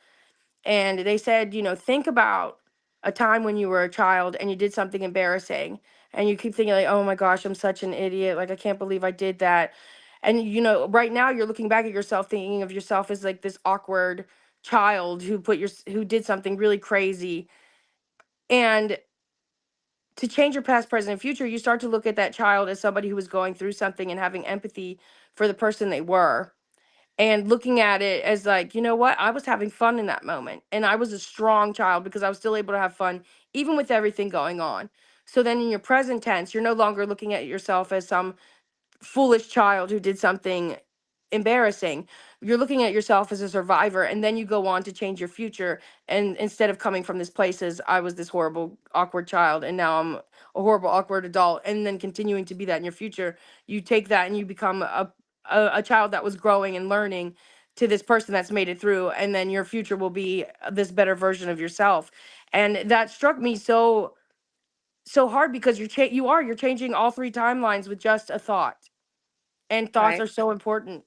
And they said, think about a time when you were a child and you did something embarrassing and you keep thinking like, "Oh my gosh, I'm such an idiot. Like I can't believe I did that." And right now you're looking back at yourself thinking of yourself as like this awkward child who did something really crazy. And to change your past, present, and future, you start to look at that child as somebody who was going through something and having empathy for the person they were and looking at it as like, you know what, I was having fun in that moment and I was a strong child because I was still able to have fun even with everything going on. So then in your present tense, you're no longer looking at yourself as some foolish child who did something embarrassing. You're looking at yourself as a survivor, and then you go on to change your future. And instead of coming from this place as I was this horrible, awkward child, and now I'm a horrible, awkward adult, and then continuing to be that in your future, you take that and you become a child that was growing and learning to this person that's made it through, and then your future will be this better version of yourself. And that struck me so hard because you're changing all three timelines with just a thought, and thoughts Right. are so important.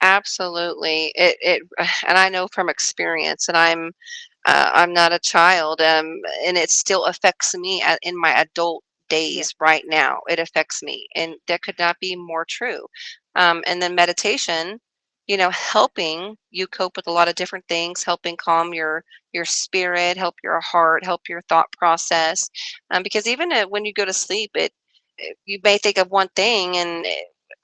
Absolutely. And I know from experience, and I'm not a child, and it still affects me in my adult Yeah. days right now. It affects me, and that could not be more true. And then meditation, helping you cope with a lot of different things, helping calm your spirit, help your heart, help your thought process. Because even when you go to sleep, you may think of one thing, and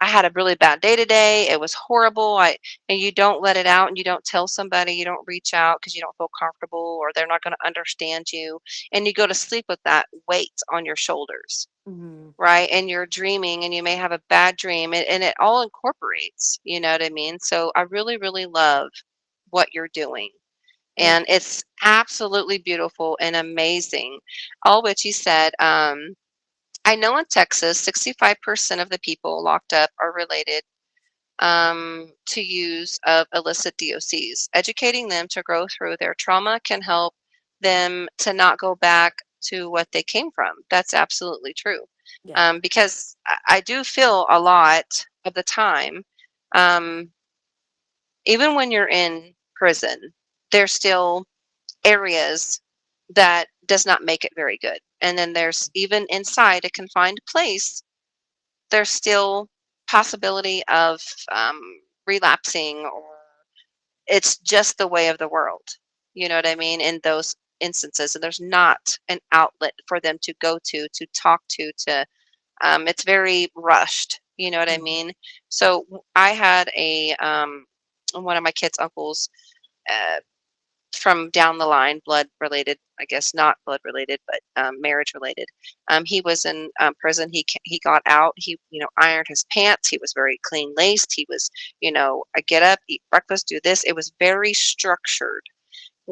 I had a really bad day today. It was horrible. And you don't let it out, and you don't tell somebody, you don't reach out because you don't feel comfortable or they're not going to understand you. And you go to sleep with that weight on your shoulders, Mhm. right? And you're dreaming and you may have a bad dream, and it all incorporates, you know what I mean? So I really, really love what you're doing. Thank And you. it's absolutely beautiful and amazing. All which you said, I know in Texas, 65% of the people locked up are related to use of illicit DOCs. Educating them to grow through their trauma can help them to not go back to what they came from. That's absolutely true. Yeah. Because I do feel a lot of the time, um, even when you're in prison, there's still areas that does not make it very good. And then there's even inside a confined place, there's still possibility of um, relapsing, or it's just the way of the world. You know what I mean? In those instances, and there's not an outlet for them to go to talk to. It's very rushed. You know what I Mhm. mean? So I had a one of my kids' uncles. Uh, from down the line, blood related, I guess not blood related, but marriage related. He was in prison. He got out. He ironed his pants. He was very clean laced. He was I get up, eat breakfast, do this. It was very structured.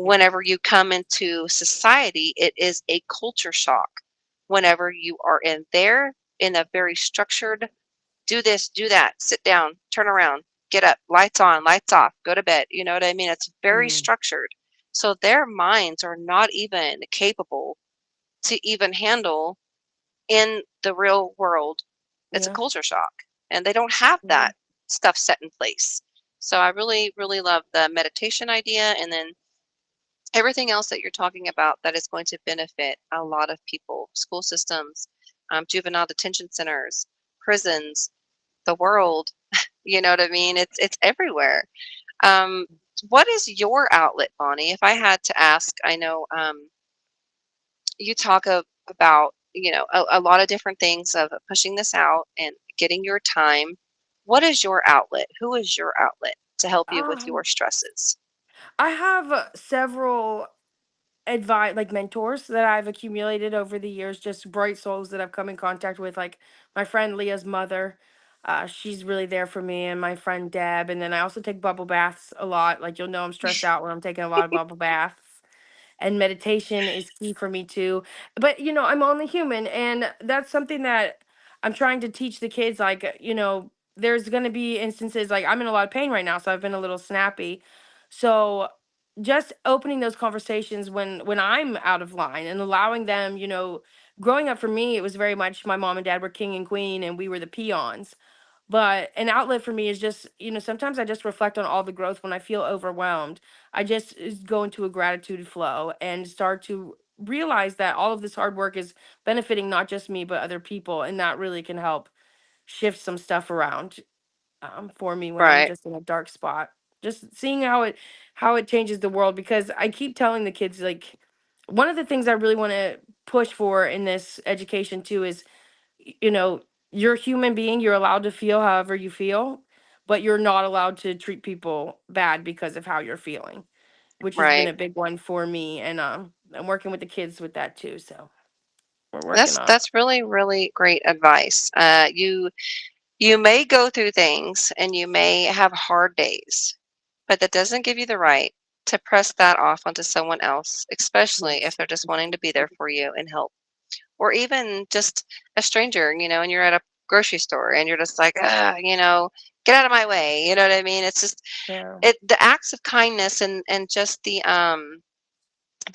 Yeah. Whenever you come into society, it is a culture shock. Whenever you are in there in a very structured, do this, do that, sit down, turn around, get up, lights on, lights off, go to bed. You know what I mean? It's very Mhm. structured. So their minds are not even capable to even handle in the real world. It's a Yeah. culture shock, and they don't have Yeah. that stuff set in place. So I really, really love the meditation idea, and then everything else that you're talking about that is going to benefit a lot of people: school systems, juvenile detention centers, prisons, the world. You know what I mean? It's everywhere. Um, what is your outlet, Bonnie? If I had to ask, I know you talk about a lot of different things of pushing this out and getting your time. What is your outlet? Who is your outlet to help you with Um, your stresses? I have several advice like mentors that I've accumulated over the years, just bright souls that I've come in contact with, like my friend Leah's mother. She's really there for me, and my friend Deb. And then I also take bubble baths a lot. Like, you'll know I'm stressed out when I'm taking a lot of bubble baths. And meditation is key for me too. But I'm only human, and that's something that I'm trying to teach the kids. Like, there's going to be instances like I'm in a lot of pain right now, so I've been a little snappy. So just opening those conversations when I'm out of line and allowing them, growing up for me, it was very much my mom and dad were king and queen, and we were the peons. But an outlet for me is just, sometimes I just reflect on all the growth when I feel overwhelmed. I just go into a gratitude flow and start to realize that all of this hard work is benefiting not just me, but other people. And that really can help shift some stuff around for me when I'm Right, just in a dark spot. Just seeing how it changes the world, because I keep telling the kids, like, one of the things I really want to push for in this education too is, you know, you're a human being, you're allowed to feel however you feel, but you're not allowed to treat people bad because of how you're feeling, which has been right. a big one for me. And I'm working with the kids with that too. So we're working That's on that's really, really great advice. You may go through things and you may have hard days, but that doesn't give you the right to press that off onto someone else, especially if yes. they're just wanting to be there for you and help. Or even just a stranger, and you're at a grocery store and you're just like, get out of my way. You know what I mean? It's just Yeah. the acts of kindness and just the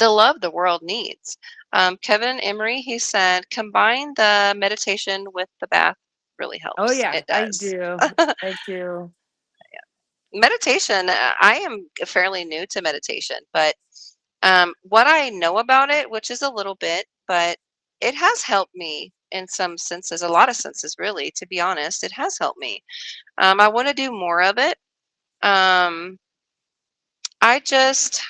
love the world needs. Kevin Emery, he said, combine the meditation with the bath really Oh helps. yeah, It I does. do. I do. Meditation, I am fairly new to meditation, but what I know about it, which is a little bit, but it has helped me in some senses, a lot of senses, really, to be honest. It has helped me. I want to do more of it. Um, I just,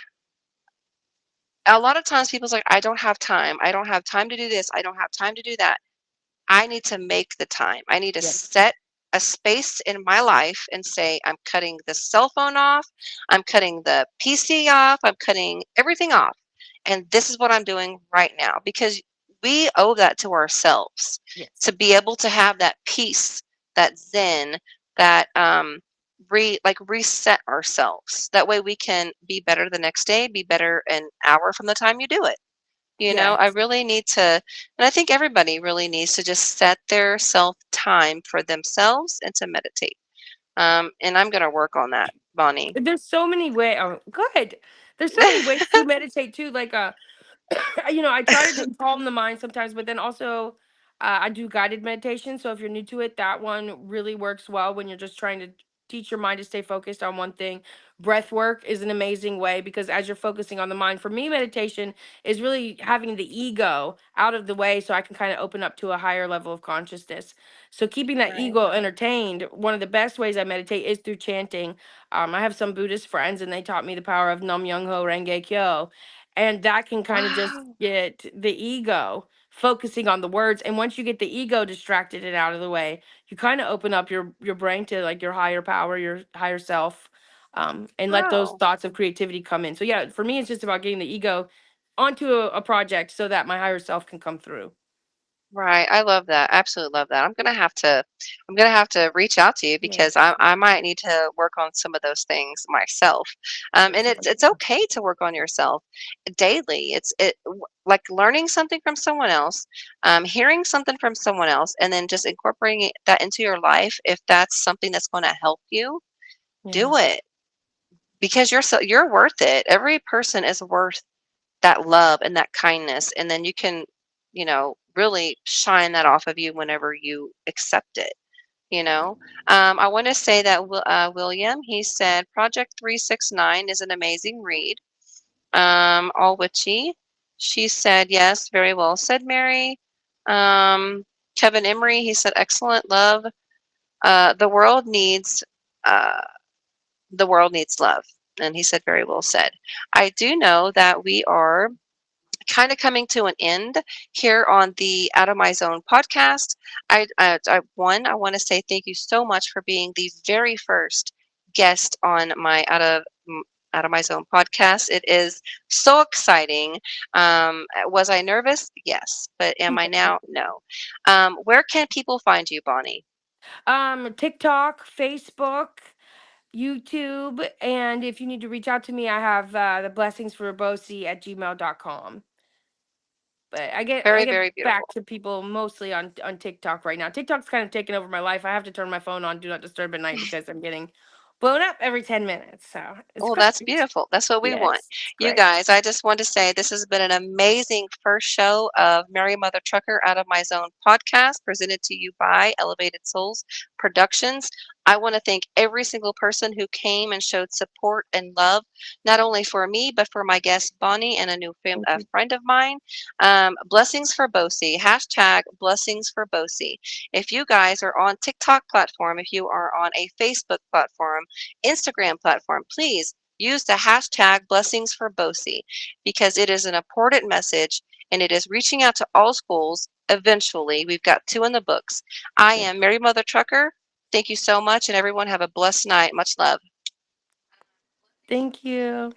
a lot of times people's like, I don't have time. I don't have time to do this. I don't have time to do that. I need to make the time. I need to Yes. set a space in my life and say, I'm cutting the cell phone off. I'm cutting the PC off. I'm cutting everything off. And this is what I'm doing right now, because we owe that to ourselves Yes. to be able to have that peace, that zen, that reset ourselves. That way we can be better the next day, be better an hour from the time you do it. You know, I Yes. really need to, and I think everybody really needs to just set their self time for themselves and to meditate. And I'm going to work on that, Bonnie. There's so many ways. Oh, good. There's so many ways to meditate too. Like I try to just calm the mind sometimes, but then also I do guided meditation. So if you're new to it, that one really works well when you're just trying to teach your mind to stay focused on one thing. Breath work is an amazing way because as you're focusing on the mind, for me, meditation is really having the ego out of the way so I can kind of open up to a higher level of consciousness. So keeping that Right. ego entertained, one of the best ways I meditate is through chanting. I have some Buddhist friends and they taught me the power of Nam Yoho Renge Kyo, and that can kind of just Wow. get the ego focusing on the words, and once you get the ego distracted and out of the way, you kind of open up your brain to like your higher power, your higher self, and let those Wow. thoughts of creativity come in. So yeah, for me it's just about getting the ego onto a project so that my higher self can come through. Right. I love that. Absolutely love that. I'm gonna have to reach out to you because Yes. I might need to work on some of those things myself. And Yes, it's okay to work on yourself daily. Like learning something from someone else, hearing something from someone else, and then just incorporating that into your life. If that's something that's going to help you, yeah. do it because you're worth it. Every person is worth that love and that kindness, and then you can, really shine that off of you whenever you accept it. I want to say that William, he said Project 369 is an amazing read. All witchy, she said yes, very well said, Mary. um, Kevin Emery, he said excellent love. The world needs uh, the world needs love, and he said very well said. I do know that we are kind of coming to an end here on the Out of My Zone podcast. I want to say thank you so much for being the very first guest on my Out of My Zone podcast. It is so exciting. Was I nervous? Yes, but am I now? No. Where can people find you, Bonnie? TikTok, Facebook, YouTube, and if you need to reach out to me, I have the blessings for bosi at gmail.com. But I Very, get very back beautiful. to people mostly on TikTok right now. TikTok's kind of taken over my life. I have to turn my phone on do not disturb at night because I'm getting blown up every 10 minutes. So it's Oh, that's great. beautiful. That's what we want. Yes, it's You great. guys, I just want to say this has been an amazing first show of Mary Mother Trucker Out of My Zone podcast presented to you by Elevated Souls Productions. I want to thank every single person who came and showed support and love, not only for me, but for my guest Bonnie and Thank a you. friend of mine. Blessings for Bosie, hashtag blessings for Bosie. If you guys are on TikTok platform, if you are on a Facebook platform, Instagram platform, please use the hashtag blessings for Bosie because it is an important message and it is reaching out to all schools eventually. We've got 2 in the books. I Good. am Mary Mother Trucker. Thank you so much, and everyone have a blessed night. Much love. Thank you.